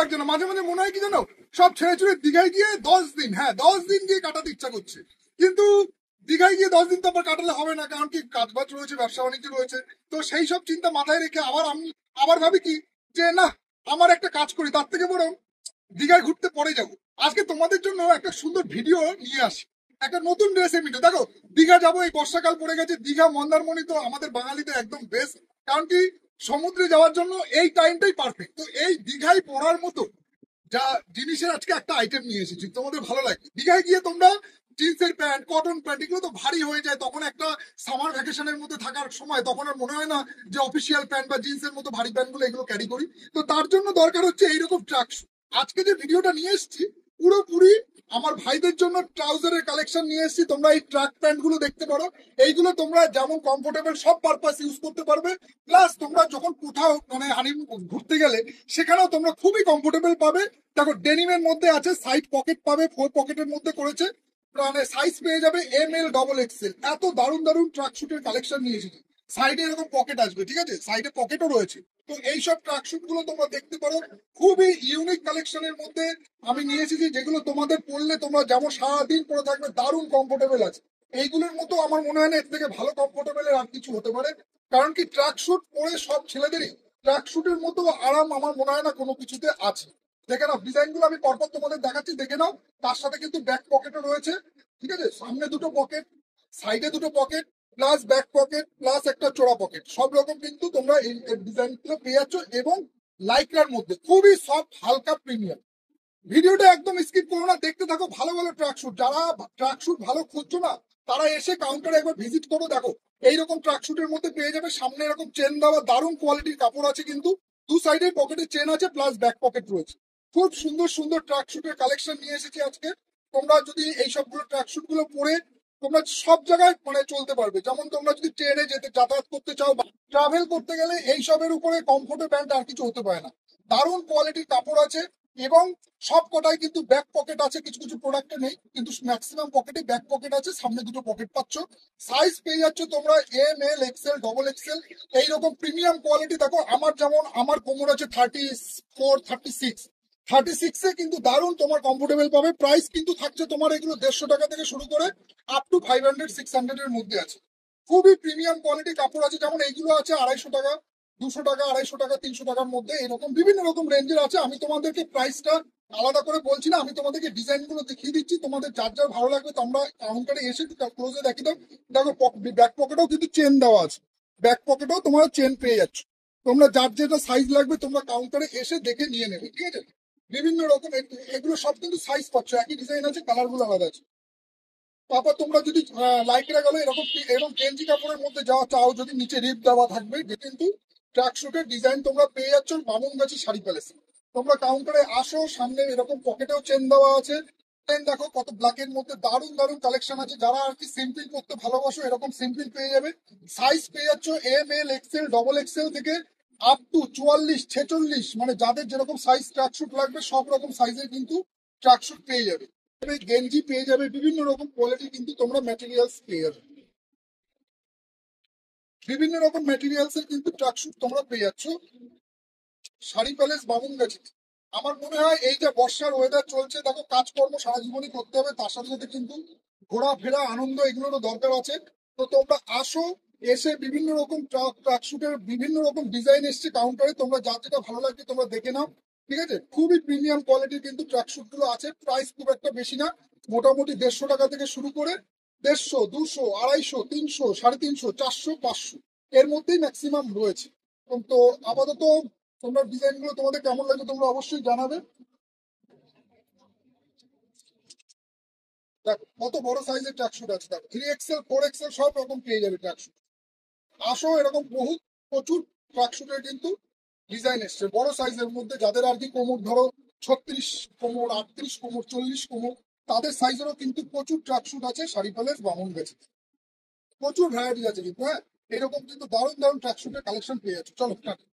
লাগছে না। মাঝে মাঝে মনে হয় কি জানো, সব ছেড়ে ছুড়ে দীঘায় গিয়ে 10 দিন, হ্যাঁ 10 দিন গিয়ে কাটাতে ইচ্ছা করছে। কিন্তু দীঘায় গিয়ে 10 দিন তো আবার কাটালে হবে না, কারণ কি কাজবাজ রয়েছে, ব্যবসা বাণিজ্য রয়েছে। তো সেই সব চিন্তা মাথায় রেখে আমি আবার ভাবি কি যে না, আমার একটা কাজ করি, তার থেকে বরং দীঘায় ঘুরতে পরে যাব। আজকে তোমাদের জন্য একটা সুন্দর ভিডিও নিয়ে আসি, একটা নতুন ড্রেসের ভিডিও। দেখো দীঘা যাবো, এই বর্ষাকাল পড়ে গেছে, দীঘা মন্দারমণি তো আমাদের বাঙালিদের একদম বেস্ট, কারণ কি সমুদ্রে যাওয়ার জন্য এই টাইমটাই পারফেক্ট। তো এই দীঘায় পড়ার মতো যা জিনিসের আজকে একটা আইটেম নিয়ে এসেছি, তোমাদের ভালো লাগে। দীঘায় গিয়ে তোমরা জিন্সের প্যান্ট, কটন প্যান্ট, এগুলো তো ভারী হয়ে যায়, তখন একটা সামার ভ্যাকেশনের মধ্যে থাকার সময় তখন আর মনে হয় না যে অফিসিয়াল প্যান্ট বা জিন্সের মতো ভারী প্যান্ট গুলো এগুলো ক্যারি করি। তো তার জন্য দরকার হচ্ছে এইরকম ট্রাক। আজকে যে ভিডিওটা নিয়ে এসেছি পুরোপুরি আমার ভাইদের জন্য ট্রাউজারের কালেকশন নিয়ে এসেছি। তোমরা এই ট্রাক প্যান্ট গুলো দেখতে পারো, এইগুলো তোমরা যেমন কমফোর্টেবল সব পারপাস ইউজ করতে পারবে। প্লাস তোমরা যখন কোথাও মানে ঘুরতে গেলে সেখানেও তোমরা খুবই কমফোর্টেবল পাবে। দেখো ডেনিমের মধ্যে আছে, সাইড পকেট পাবে, 4 পকেটের মধ্যে করেছে, মানে সাইজ পেয়ে যাবে ML ডবল XL। এত দারুণ দারুণ ট্রাক শুটের কালেকশন নিয়ে এসেছি। সাইডে এরকম পকেট আসবে, ঠিক আছে, সাইডে পকেটও রয়েছে। তো এইসব ট্রাক শুট গুলো তোমরা দেখতে পারো, খুবই ইউনিক কালেকশনের মধ্যে আমি নিয়ে এসেছি, যেগুলো তোমাদের পরলে তোমরা যেমন সারাদিন পরে থাকবে, দারুণ কমফোর্টেবল আছে। এইগুলোর মতো আমার মনে হয় না এর থেকে ভালো কমফোর্টেবল আর কিছু হতে পারে। কারণ কি ট্রাক শুট পরে সব ছেলেদেরই ট্রাক শুটের মতো আরাম আমার মনে হয় না কোনো কিছুতে আছে। দেখে নাও ডিজাইন গুলো আমি পরপর তোমাদের দেখাচ্ছি, দেখে নাও। তার সাথে কিন্তু ব্যাক পকেটও রয়েছে, ঠিক আছে, সামনে দুটো পকেট, সাইডে দুটো pocket, plus back pocket, plus একটা চোরা পকেট, সব রকম কিন্তু তোমরা এই ডিজাইন গুলো পেয়ে যাচ্ছ। এবং লাইক্রার মধ্যে খুবই সফট হালকা প্রিমিয়াম। ভিডিওটা একদম স্কিপ করো না, দেখতে থাকো। ভালো ভালো ট্রাক শুট, যারা ট্রাক শুট ভালো খুঁজছো না, তারা এসে কাউন্টারে একবার ভিজিট করো। দেখো এইরকম ট্রাক শুটের মধ্যে পেয়ে যাবে, সামনে এরকম চেন দেওয়া, দারুণ কোয়ালিটির কাপড় আছে, কিন্তু দু সাইডে পকেটে চেন আছে, প্লাস ব্যাক পকেট রয়েছে। খুব সুন্দর সুন্দর ট্রাক শুটের কালেকশন নিয়ে এসেছি আজকে। তোমরা যদি এই সবগুলো ট্রাক শুট গুলো পরে তোমরা সব জায়গায় মানে চলতে পারবে। যেমন তোমরা যদি ট্রেনে যেতে যাতায়াত করতে চাও বা ট্রাভেল করতে গেলে এই সবের উপরে কমফোর্টেবল প্যান্ট আর কিছু হতে পারে না। দারুণ কোয়ালিটির কাপড় আছে, এবং সব কটাই কিন্তু ব্যাক পকেট আছে, কিছু কিছু প্রোডাক্টে নেই, কিন্তু ম্যাক্সিমাম পকেটে ব্যাক পকেট আছে, সামনে দুটো পকেট পাচ্ছ। সাইজ পেয়ে যাচ্ছ তোমরা ML XL ডবল XL, এইরকম প্রিমিয়াম কোয়ালিটি। দেখো আমার যেমন আমার কোমর আছে 34 36, 36-এ কিন্তু দারুণ তোমার কমফোর্টেবল পাবে। প্রাইস কিন্তু থাকছে তোমার এগুলো 150 টাকা থেকে শুরু করে আপ টু 500 600 এর মধ্যে আছে। খুবই প্রিমিয়াম কোয়ালিটি কাপড় আছে, যেমন এইগুলো আছে 250 টাকা, 200 টাকা, 250 টাকা, 300 টাকার মধ্যে, এরকম বিভিন্ন রকম রেঞ্জের আছে। আমি তোমাদেরকে প্রাইসটা আলাদা করে বলছি না, আমি তোমাদেরকে ডিজাইন গুলো দেখিয়ে দিচ্ছি। তোমাদের যার যার ভালো লাগবে তোমরা কাউন্টারে এসে ক্লোজে দেখিয়ে দাও। দেখো ব্যাক পকেটেও কিন্তু চেন দেওয়া আছে, ব্যাক পকেটেও তোমরা চেন পেয়ে যাচ্ছ। তোমরা যার যেটা সাইজ লাগবে তোমরা কাউন্টারে এসে দেখে নিয়ে নেবে, ঠিক আছে। বিভিন্ন রকম এগুলো সব কিন্তু সাইজ পাচ্ছ, একই ডিজাইন আছে, কালার গুলো আলাদা আছে। তারপর তোমরা যদি লাইকরা গেলো এরকম এরকম গেঞ্জি কাপড়ের মধ্যে যাওয়া চাও, যদি নিচে রিপ দেওয়া থাকবে, যে কিন্তু ট্র্যাক শুটের ডিজাইন তোমরা পেয়ে যাচ্ছ বামুনগাছি শাড়ি প্যালেসে। তোমরা কাউন্টারে আসো, সামনে এরকম পকেটেও চেন দেওয়া আছে। চেন দেখো কত ব্ল্যাকের মধ্যে দারুণ দারুণ কালেকশন আছে। যারা আর কি সিম্পল করতে ভালোবাসো এরকম সিম্পল পেয়ে যাবে। সাইজ পেয়ে যাচ্ছ ML XL ডবল XL থেকে আপ টু 44 46, মানে যাদের যেরকম সাইজ ট্র্যাক শুট লাগবে সব রকম সাইজের কিন্তু ট্র্যাক শুট পেয়ে যাবে। গেঞ্জি পেয়ে যাবে, বিভিন্ন রকম কোয়ালিটি কিন্তু তোমরা ম্যাটেরিয়ালস পেয়ে যাবে। বিভিন্ন রকম ম্যাটেরিয়ালস এর কিন্তু ট্রাকশুট তোমরা পেয়ে যাচ্ছ শাড়ি প্যালেস বামুনগাছি। আমার মনে হয় এই যে বর্ষার ওয়েদার চলছে, দেখো কাজকর্ম সারা জীবনই করতে হবে, তার সাথে সাথে কিন্তু ঘোরাফেরা আনন্দ এগুলোরও দরকার আছে। তো তোমরা আসো, এসে বিভিন্ন রকম ট্রাকশুটের বিভিন্ন রকম ডিজাইন এসছে কাউন্টারে, তোমরা যা যেটা ভালো লাগবে তোমরা দেখে নাও, ঠিক আছে। খুবই প্রিমিয়াম কোয়ালিটির কিন্তু ট্রাকশুট গুলো আছে। প্রাইস খুব একটা বেশি না, মোটামুটি 150 টাকা থেকে শুরু করে 150 200 250 300 350 400 500 এর মধ্যেই ম্যাক্সিমাম রয়েছে। তো আপাতত তোমরা ডিজাইন গুলো তোমাদের কেমন লাগে তোমরা অবশ্যই জানাবে। দেখো কত বড় সাইজের ট্র্যাকশুট আছে, দেখো 3XL 4XL সব রকম পেয়ে যাবে ট্র্যাকশুট। আসো, এরকম বহু প্রচুর ট্র্যাকশুটের কিন্তু ডিজাইন এসছে বড় সাইজের মধ্যে। যাদের আর কি কোমর ধরো 36 কোমর, 38 কোমর, 40 কোমর, তাদের সাইজেরও কিন্তু প্রচুর ট্র্যাকশুট আছে শাড়ি প্যালেস বামুনগাছি। প্রচুর ভ্যারাইটি আছে কিন্তু, হ্যাঁ, এরকম কিন্তু দারুণ দারুণ ট্র্যাকশুটের কালেকশন পেয়ে যাচ্ছে। চলো টাটা।